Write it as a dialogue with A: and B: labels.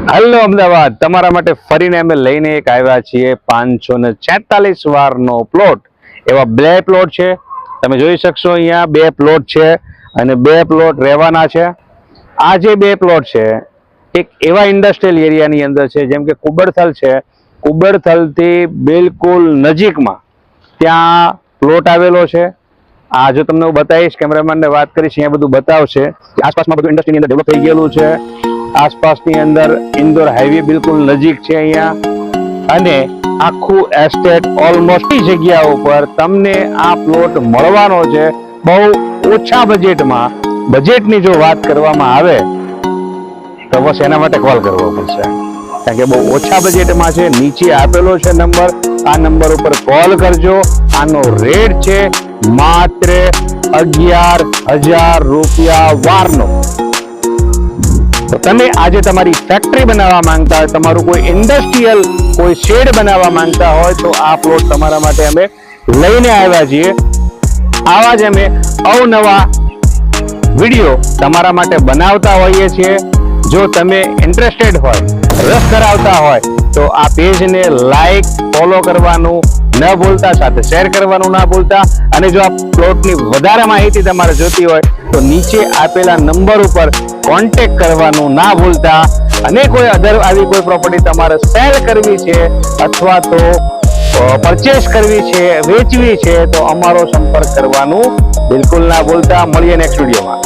A: Hello Ahmedabad, તમારા માટે ફરીને અમે લઈને એક આવ્યા છીએ 546 વારનો પ્લોટ. એવા બે પ્લોટ છે, તમે જોઈ શકશો. અહીંયા બે પ્લોટ છે અને બે પ્લોટ રહેવાના છે. આ જે બે પ્લોટ છે એક એવા ઇન્ડસ્ટ્રીયલ એરિયાની અંદર છે, જેમ કે કુબડથલ છે. કુબડથલથી બિલકુલ નજીકમાં ત્યાં પ્લોટ આવેલો છે. આ જો તમને હું બતાવીશ, કેમેરામેનને વાત કરીશ, અહીંયા બધું બતાવશે. આસપાસમાં બધું ઇન્ડસ્ટ્રીની અંદર ડેવલપ થઈ ગયેલું છે. આસપાસની અંદર ઇન્દોર હાઈવે બિલકુલ નજીક છે અહીંયા, અને આખું એસ્ટેટ ઓલમોસ્ટ જગ્યા ઉપર તમને આ પ્લોટ મળવાનો છે બહુ ઓછા બજેટમાં. બજેટની જો વાત કરવામાં આવે તો બસ એના માટે કોલ કરવો પડશે, કારણ કે બહુ ઓછા બજેટમાં છે. નીચે આપેલો છે નંબર, આ નંબર ઉપર કોલ કરજો. આનો રેટ છે માત્ર 11,000 રૂપિયા વારનો. તો તમે આજે તમારી ફેક્ટરી બનાવવા માંગતા હોય, તમારું કોઈ ઇન્ડસ્ટ્રીયલ કોઈ શેડ બનાવવા માંગતા હોય, તો આ પ્લોટ તમારા માટે અમે લઈને આવ્યા છીએ. આવા જ અમે અવનવા વિડીયો તમારા માટે બનાવતા હોઈએ છીએ. જો તમે ઇન્ટરેસ્ટેડ હોય, રસ ધરાવતા હોય, તો આ પેજને લાઈક, ફોલો કરવાનું ન ભૂલતા, સાથે શેર કરવાનું ના ભૂલતા. અને જો આ પ્લોટની વધારે માહિતી તમારે જોતી હોય તો નીચે આપેલા નંબર ઉપર કોન્ટેક્ટ કરવાનું ના ભૂલતા. અને કોઈ આવી કોઈ પ્રોપર્ટી તમારે સેલ કરવી છે અથવા તો પરચેસ કરવી છે, વેચવી છે, તો અમારો સંપર્ક કરવાનું બિલકુલ ના ભૂલતા. મળીએ નેક્સ્ટ વિડીયોમાં.